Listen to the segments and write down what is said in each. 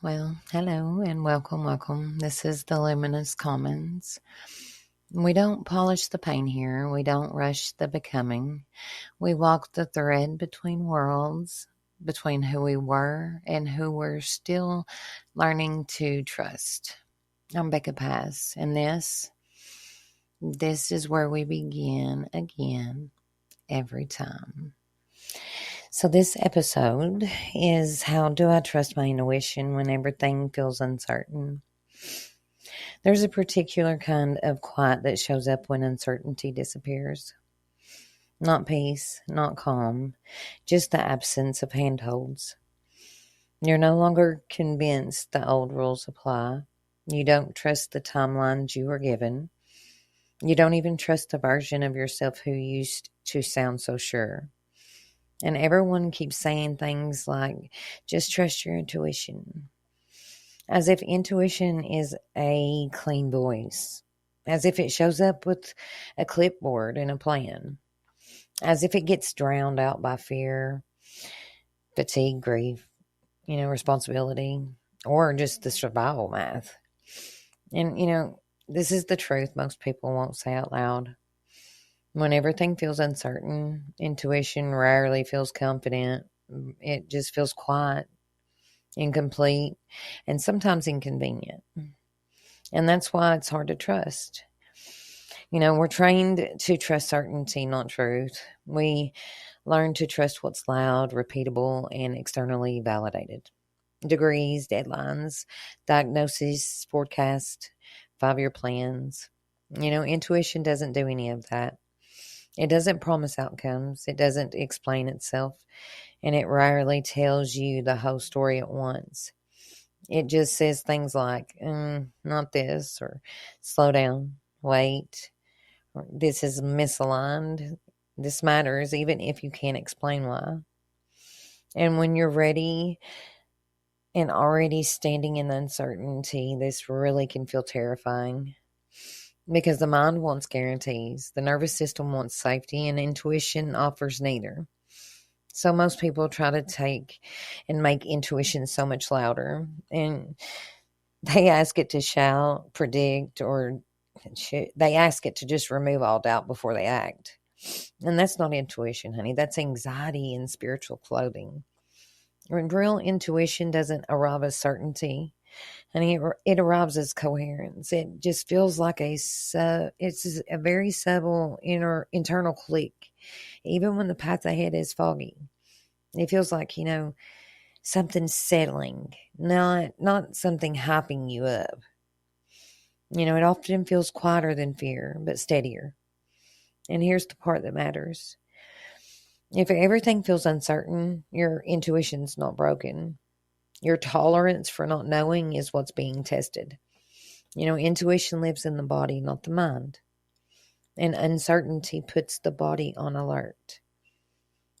Well, hello and welcome. This is the Luminous Commons. We don't polish the paint here. We don't rush the becoming. We walk the thread between worlds, between who we were and who we're still learning to trust. I'm Becca Pice, and this is where we begin again every time. So, this episode is how do I trust my intuition when everything feels uncertain? There's a particular kind of quiet that shows up when uncertainty disappears. Not peace, not calm, just the absence of handholds. You're no longer convinced the old rules apply. You don't trust the timelines you were given. You don't even trust the version of yourself who used to sound so sure. And everyone keeps saying things like, just trust your intuition. As if intuition is a clean voice. As if it shows up with a clipboard and a plan. As if it gets drowned out by fear, fatigue, grief, responsibility, or just the survival math. And, this is the truth most people won't say out loud. When everything feels uncertain, intuition rarely feels confident. It just feels quiet, incomplete, and sometimes inconvenient. And that's why it's hard to trust. We're trained to trust certainty, not truth. We learn to trust what's loud, repeatable, and externally validated. Degrees, deadlines, diagnoses, forecast, 5-year plans. Intuition doesn't do any of that. It doesn't promise outcomes. It doesn't explain itself. And it rarely tells you the whole story at once. It just says things like, not this, or slow down, wait, or this is misaligned. This matters, even if you can't explain why. And when you're ready and already standing in uncertainty, this really can feel terrifying. Because the mind wants guarantees, the nervous system wants safety, and intuition offers neither. So most people try to take and make intuition so much louder. And they ask it to shout, predict, or they ask it to just remove all doubt before they act. And that's not intuition, honey. That's anxiety in spiritual clothing. When real intuition doesn't arrive as certainty, and it arrives as coherence. It just feels like it's a very subtle internal click, even when the path ahead is foggy. It feels like something's settling, not something hyping you up. It often feels quieter than fear, but steadier. And here's the part that matters: if everything feels uncertain, your intuition's not broken. Your tolerance for not knowing is what's being tested. Intuition lives in the body, not the mind. And uncertainty puts the body on alert.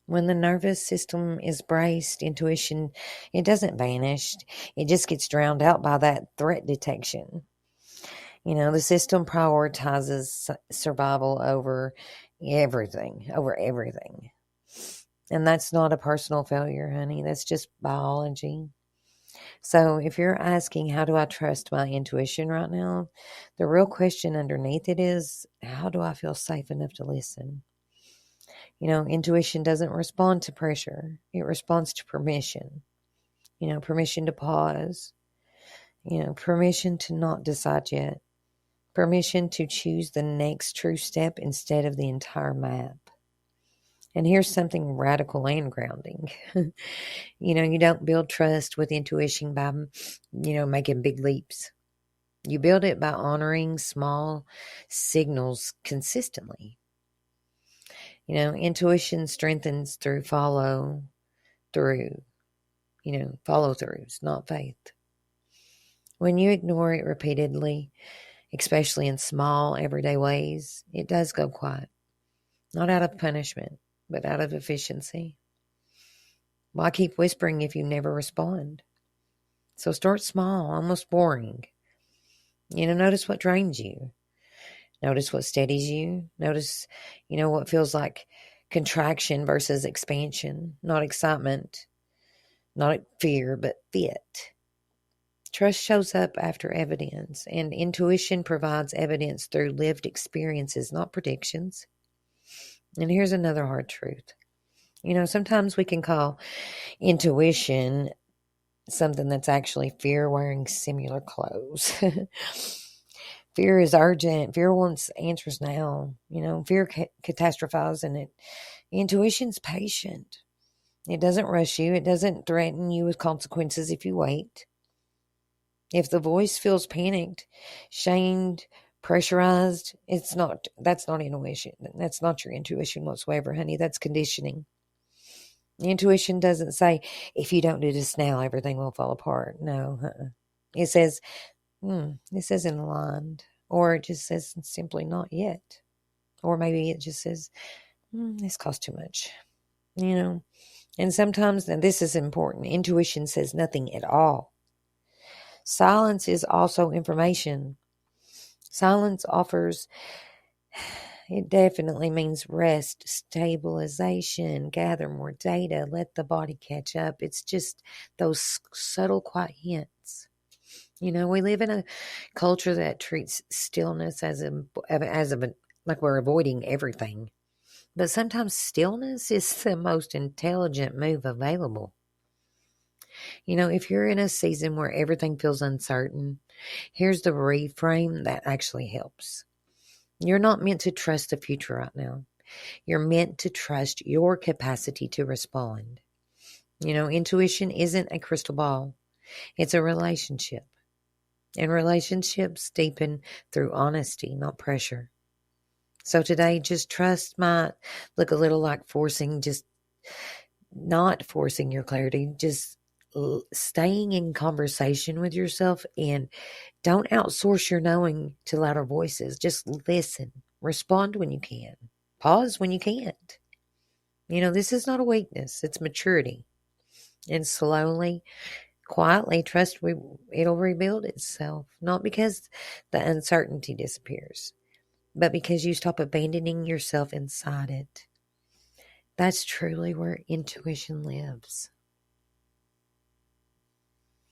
When the nervous system is braced, intuition, it doesn't vanish. It just gets drowned out by that threat detection. The system prioritizes survival over everything. And that's not a personal failure, honey. That's just biology. So if you're asking, how do I trust my intuition right now? The real question underneath it is, how do I feel safe enough to listen? Intuition doesn't respond to pressure. It responds to permission. Permission to pause. Permission to not decide yet. Permission to choose the next true step instead of the entire map. And here's something radical and grounding. You don't build trust with intuition by, making big leaps. You build it by honoring small signals consistently. Intuition strengthens through follow-throughs, not faith. When you ignore it repeatedly, especially in small, everyday ways, it does go quiet. Not out of punishment, but out of efficiency. Why keep whispering if you never respond? So start small, almost boring. Notice what drains you. Notice what steadies you. Notice, what feels like contraction versus expansion. Not excitement, not fear, but fit. Trust shows up after evidence, and intuition provides evidence through lived experiences, not predictions. And here's another hard truth. Sometimes we can call intuition something that's actually fear wearing similar clothes. Fear is urgent. Fear wants answers now. Fear catastrophizes, and intuition's patient. It doesn't rush you. It doesn't threaten you with consequences if you wait. If the voice feels panicked, shamed, pressurized, that's not intuition. That's not your intuition whatsoever, honey. That's conditioning. Intuition doesn't say, if you don't do this now, everything will fall apart. No. It says, this isn't aligned. Or it just says simply not yet. Or maybe it just says, this costs too much. And sometimes, and this is important, intuition says nothing at all. Silence is also information. Silence offers, it definitely means rest, stabilization, gather more data, let the body catch up. It's just those subtle, quiet hints. We live in a culture that treats stillness like we're avoiding everything. But sometimes stillness is the most intelligent move available. If you're in a season where everything feels uncertain, here's the reframe that actually helps. You're not meant to trust the future right now. You're meant to trust your capacity to respond. Intuition isn't a crystal ball. It's a relationship. And relationships deepen through honesty, not pressure. So today, just trust might look a little like just not forcing your clarity, just staying in conversation with yourself, and don't outsource your knowing to louder voices. Just listen. Respond when you can. Pause when you can't. This is not a weakness. It's maturity. And slowly, quietly, trust it'll rebuild itself. Not because the uncertainty disappears, but because you stop abandoning yourself inside it. That's truly where intuition lives.